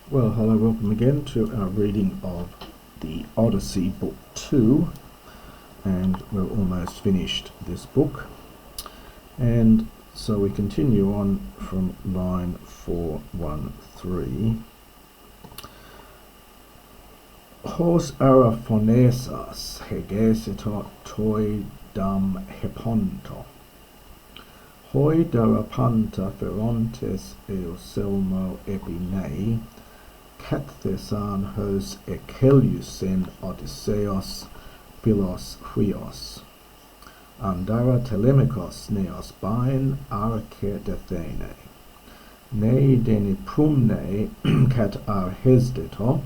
Well, hello, welcome again to our reading of the Odyssey, Book 2, and we're almost finished this book. And so we continue on from line 413. Hos araphonesas hegesitot toi dam heponto. Hoi darapanta ferontes eoselmo epinei, Kathesan hos ekeleusen Odysseos philos huios. Andara telemikos neos bain arche dethene. Ne deniprumne kat ar hesdeto,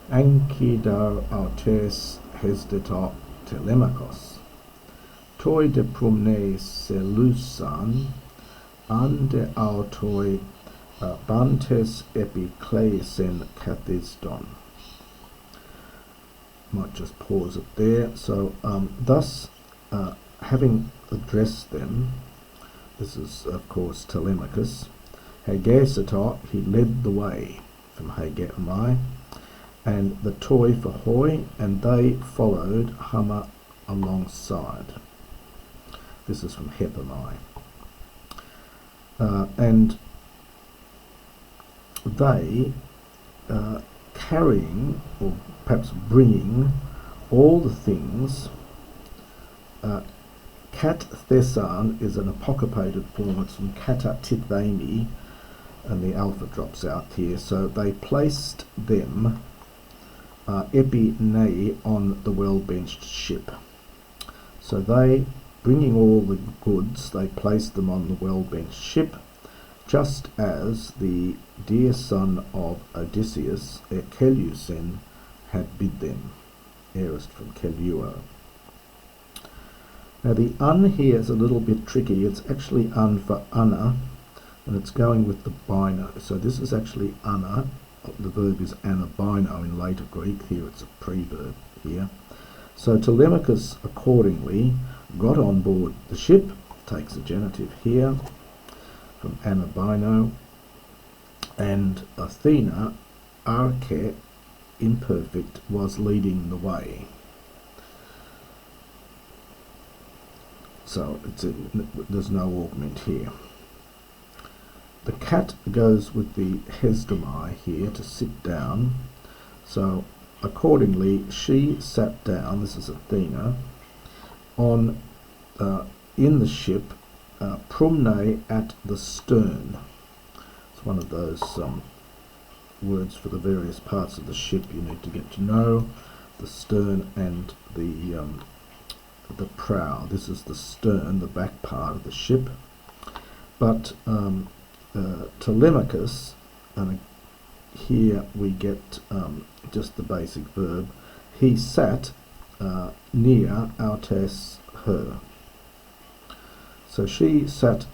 ankidar autes hesdeto telemikos. Toi de prumne selusan, ande autoi bantes epicleisen kathiston. Might just pause it there. So thus having addressed them, this is of course Telemachus, Hagesatot, he led the way from Hagemai, and the toi for Hoi, and they followed Hama alongside. This is from Hepamai. And they carrying, or perhaps bringing, all the things. Kat Thesan is an apocryphated form. It's from Kata Tithami, and the alpha drops out here. So they placed them epinei on the well-benched ship. So they, bringing all the goods, they placed them on the well-benched ship, just as the dear son of Odysseus, Ekeleusen, had bid them, heiress from Keluo. Now the un here is a little bit tricky. It's actually un for ana, and it's going with the bino. So this is actually ana. The verb is anabino in later Greek. Here it's a preverb here. So Telemachus accordingly got on board the ship, takes a genitive here, from anabino, and Athena, arche, imperfect, was leading the way. So there's no augment here. The cat goes with the hesdomai here to sit down. So accordingly she sat down, this is Athena, on in the ship, prumne at the stern. It's one of those words for the various parts of the ship you need to get to know. The stern and the prow. This is the stern, the back part of the ship. But Telemachus, and here we get just the basic verb, he sat near autes her. So she sat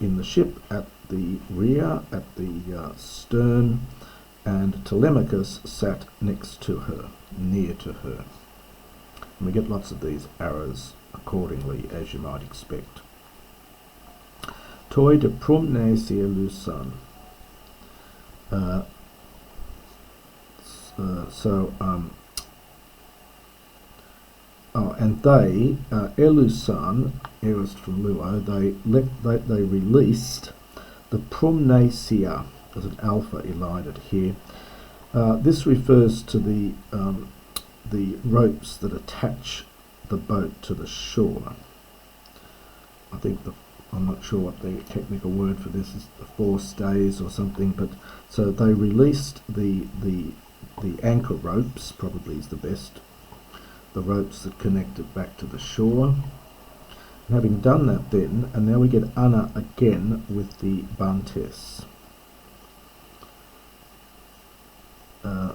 in the ship at the rear, at the stern, and Telemachus sat next to her, near to her. And we get lots of these arrows accordingly, as you might expect. Toi de prumne lusan. And they, Elusan, heiress from Luo, they released the prumnacia, as an alpha elided here. This refers to the ropes that attach the boat to the shore. I think I'm not sure what the technical word for this is, the forestays or something, but so they released the anchor ropes, probably is the best, the ropes that connect it back to the shore. And having done that then, and now we get ana again with the bantes.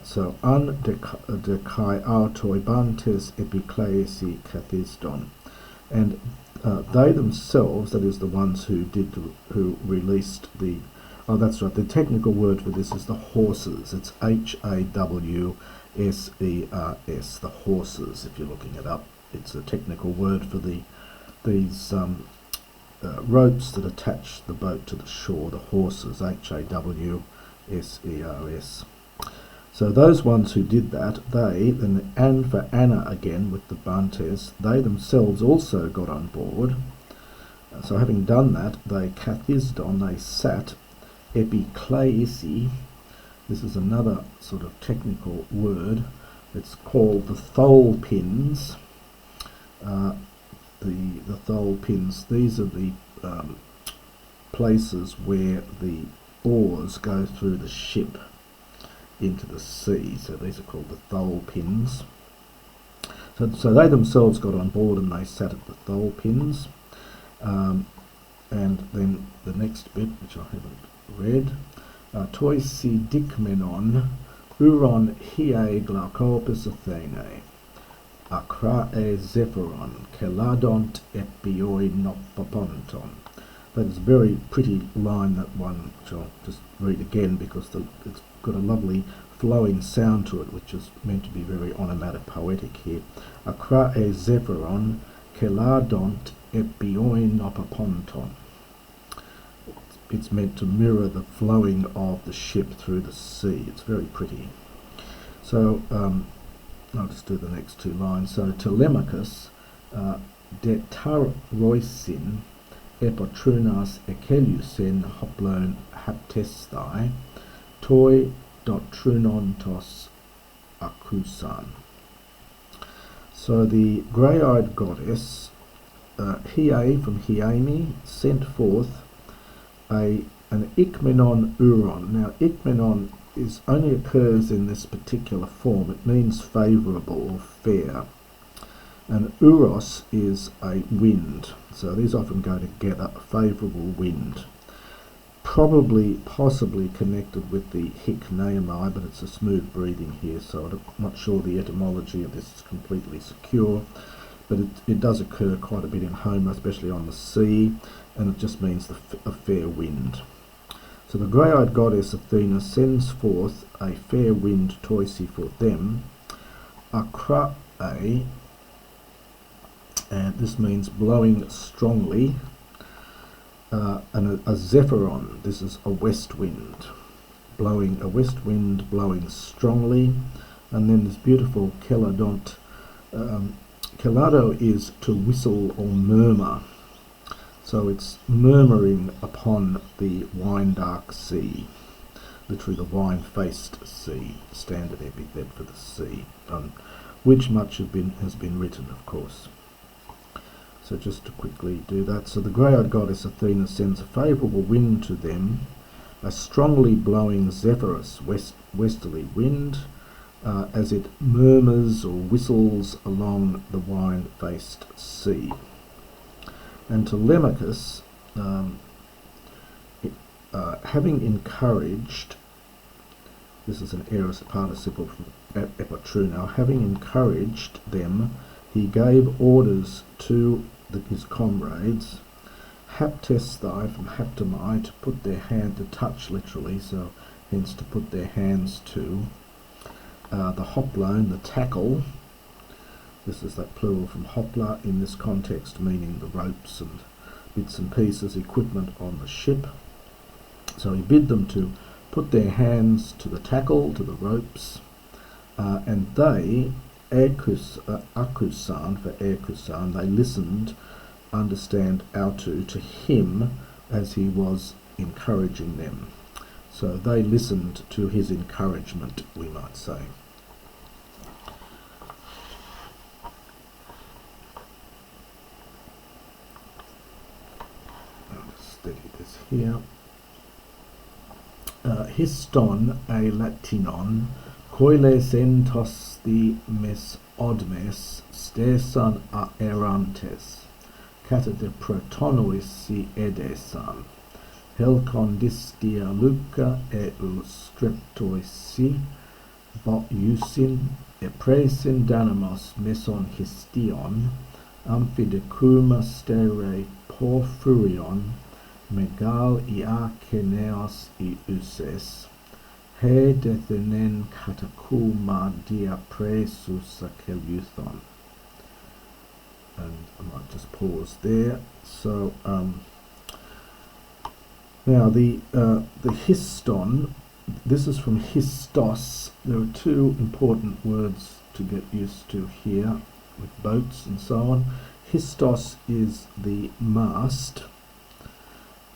So an de kai autoi bantes epicleisi kathiston, and they themselves, that is the ones who released the, oh that's right, the technical word for this is the horses. It's HAWSERS, the horses. If you're looking it up, it's a technical word for these ropes that attach the boat to the shore, the horses, HAWSERS. So those ones who did that, they, then the An for Anna again with the Bantes, they themselves also got on board. So having done that, they kathisdon, they sat, epikleisi. This is another sort of technical word. It's called the thole pins. The thole pins, these are the places where the oars go through the ship into the sea. So these are called the thole pins. So they themselves got on board and they sat at the thole pins. And then the next bit, which I haven't read, toisi dikmenon uron hiei glaucopis athene akrae zephyron keladont epioi nopaponton. That is a very pretty line, that one, which I'll just read again because it's got a lovely flowing sound to it, which is meant to be very onomatopoetic here. Akrae zephyron keladont epioi nopaponton. It's meant to mirror the flowing of the ship through the sea. It's very pretty. So I'll just do the next two lines. So Telemachus, detaroisin epotrunas ekeleusen hoplon haptestai, toi dotrunontos akusan. So the grey-eyed goddess, Hiei from Hieme, sent forth an ikmenon uron. Now ikmenon only occurs in this particular form. It means favourable or fair. And uros is a wind. So these often go together, a favourable wind. Possibly connected with the hikneamai, but it's a smooth breathing here, so I'm not sure the etymology of this is completely secure. But it does occur quite a bit in Homer, especially on the sea, and it just means a fair wind. So the grey-eyed goddess Athena sends forth a fair wind toisi for them, akrae, and this means blowing strongly, and a zephyron, this is a west wind, blowing strongly, and then this beautiful keladont. Kelado is to whistle or murmur, so it's murmuring upon the wine-dark sea, literally the wine-faced sea, standard epithet for the sea, on which much has been written, of course. So just to quickly do that, so the grey-eyed goddess Athena sends a favourable wind to them, a strongly blowing zephyrus, westerly wind, as it murmurs or whistles along the wine-faced sea. And Telemachus, having encouraged, this is an aorist participle from epotruno, having encouraged them, he gave orders to his comrades, haptestai from haptomai, to put their hand, to touch literally, so hence to put their hands to, the hoplone, the tackle. This is that plural from hopla in this context, meaning the ropes and bits and pieces, equipment on the ship. So he bid them to put their hands to the tackle, to the ropes, and they, akusan for akusan, they listened, understand autu, to him as he was encouraging them. So they listened to his encouragement, we might say. I'll just steady this here. Histon e latinon, coiles entos the mes odmes, stesan aerantes, catete protonois si edesan, helcondistia luca eu streptoisi, bot usin, epresin danamos meson histion, amphidecuma stere porphyrion, megal ia keneos I uses, he dethenen catacuma dia presus akeleuthon. And I might just pause there. So now the histon this is from histos. There are two important words to get used to here with boats and so on. Histos is the mast,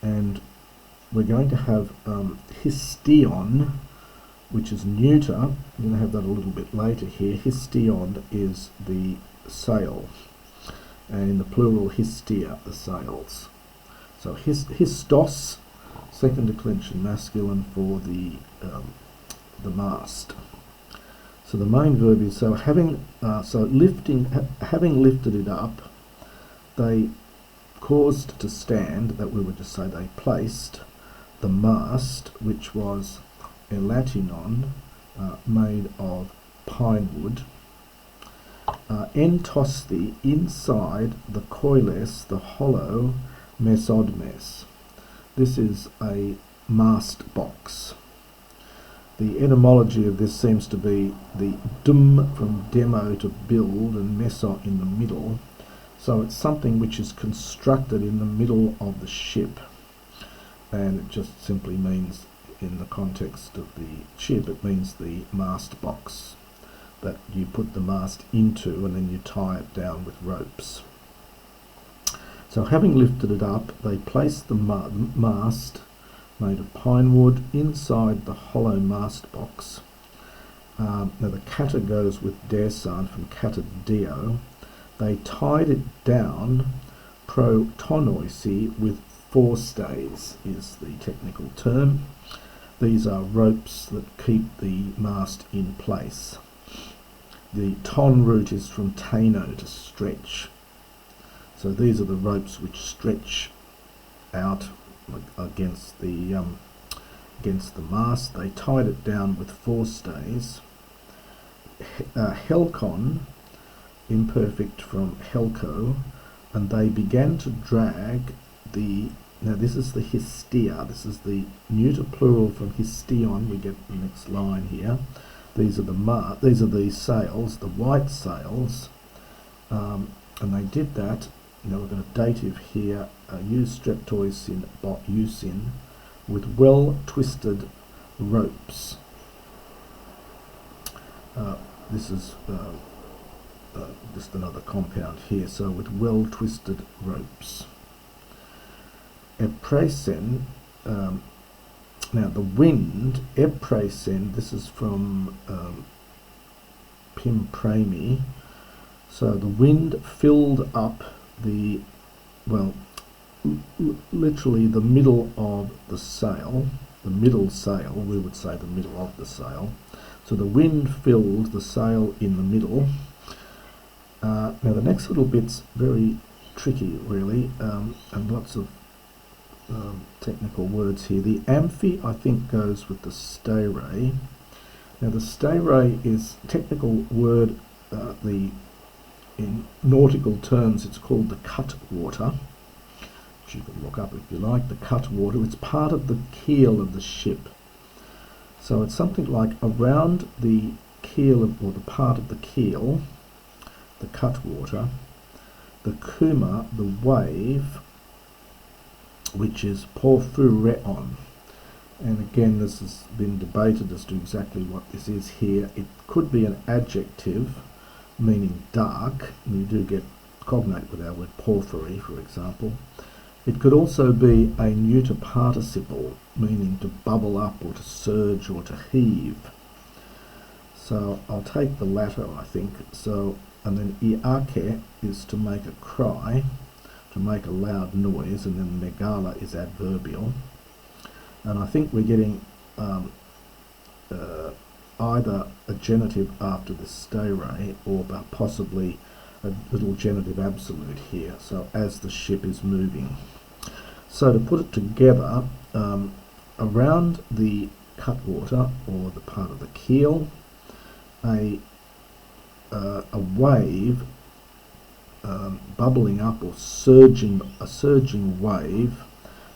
and we're going to have histion, which is neuter. I'm going to have that a little bit later here. Histion is the sail, and in the plural histia, the sails. So histos, second declension masculine for the mast. So the main verb is having lifted it up, they caused to stand, that we would just say they placed the mast, which was elatinon, made of pine wood, entosti, inside the koiles, the hollow mesodmes. This is a mast box. The etymology of this seems to be the dum from demo, to build, and meso in the middle. So it's something which is constructed in the middle of the ship, and it just simply means, in the context of the ship, it means the mast box that you put the mast into and then you tie it down with ropes. So having lifted it up, they placed the mast, made of pine wood, inside the hollow mast box. Now the kata goes with desan from kata deo. They tied it down pro tonoisi with forestays is the technical term. These are ropes that keep the mast in place. The ton root is from tano, to stretch. So these are the ropes which stretch out against the mast. They tied it down with forestays. Helkon, imperfect from helko, and they began to drag the, now this is the histia, this is the neuter plural from histion. We get the next line here. These are the sails, the white sails, and they did that. Now we've got a dative here, use streptoisin bot usin, with well twisted ropes. This is just another compound here, so with well twisted ropes. Epresen, now the wind, epresen, this is from Pimprami. So the wind filled up the, well, literally the middle of the sail, the middle sail, we would say the middle of the sail. So the wind filled the sail in the middle. Now the next little bit's very tricky, really, and lots of technical words here. The amphi, I think, goes with the stayray. Now the stayray is a technical word, in nautical terms it's called the cutwater, which you can look up if you like. The cutwater, it's part of the keel of the ship. So it's something like around the keel or the part of the keel, the cutwater, the kuma, the wave, which is porphyreon. And again, this has been debated as to exactly what this is here. It could be an adjective meaning dark, and you do get cognate with our word porphyry, for example. It could also be a neuter participle, meaning to bubble up or to surge or to heave. So I'll take the latter, I think. So, and then iake is to make a cry, to make a loud noise, and then megala is adverbial. And I think we're getting either a genitive after the stayray or possibly a little genitive absolute here, so as the ship is moving. So to put it together, around the cutwater or the part of the keel, a wave bubbling up or surging, a surging wave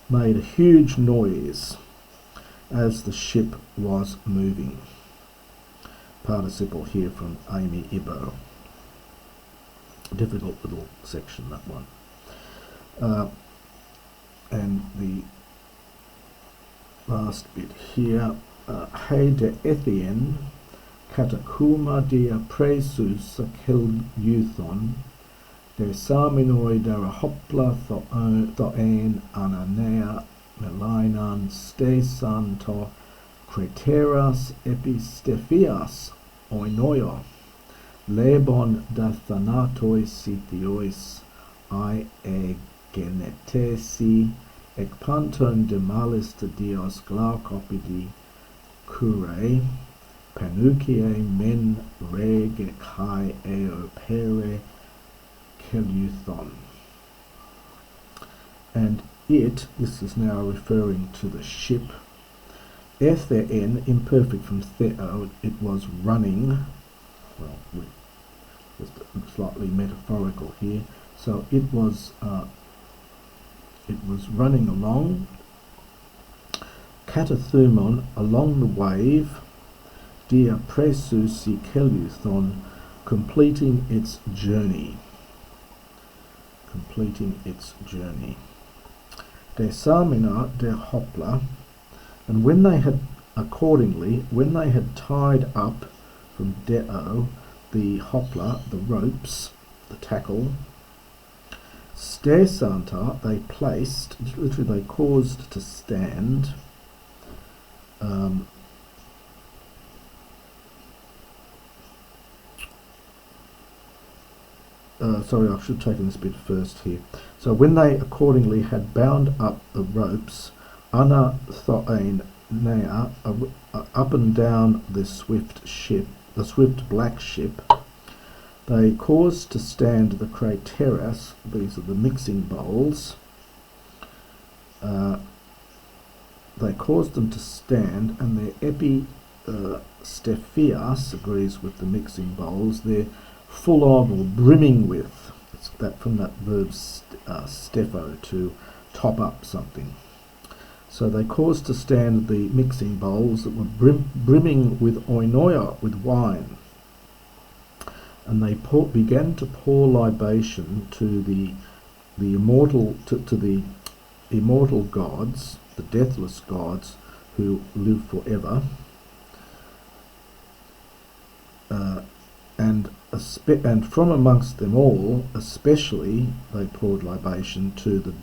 made a huge noise as the ship was moving. Participle here from Amy Ibo. Difficult little section, that one. And the last bit here, he de ethien catacuma dia presus keleuthon de saminoi dara hopla thoen ananea melainan stesan to creteras epistephias oinoio lebon da thanatois sithiois I genetesi ec panton de malis de dios glaucopidi curae panucie men rege kai eo pere keleuthon. And this is now referring to the ship. Etheen, imperfect from theo, it was running. Well, just slightly metaphorical here. So it was running along. Katathumon, along the wave. Dia presus keleuthon, completing its journey. De samina de hopla, and when they had tied up from deo the hopla, the ropes, the tackle, stesanta, they placed, literally they caused to stand, sorry, I should have taken this bit first here. So when they accordingly had bound up the ropes, ana thoein nea, up and down the swift black ship, they caused to stand the crateras, these are the mixing bowls. They caused them to stand, and their epistephias agrees with the mixing bowls. They're full of or brimming with. It's that from that verb stepho, to top up something. So they caused to stand the mixing bowls that were brimming with oinoia, with wine. And they began to pour libation to the immortal gods, the deathless gods who live forever, and from amongst them all, especially they poured libation to the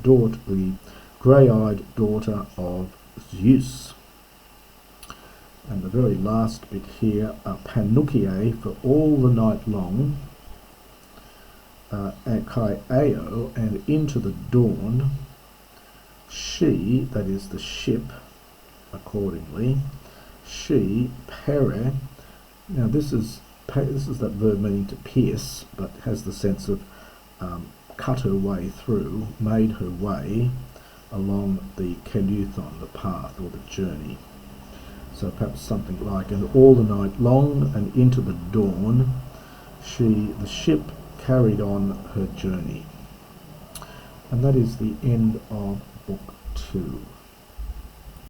grey-eyed daughter of Zeus. And the very last bit here, panukie, for all the night long, kai eo, and into the dawn, she, that is the ship, accordingly, she, pere, now this is that verb meaning to pierce, but has the sense of cut her way through, made her way along the keleuthon, the path or the journey. So perhaps something like, and all the night long and into the dawn, the ship carried on her journey. And that is the end of Book 2.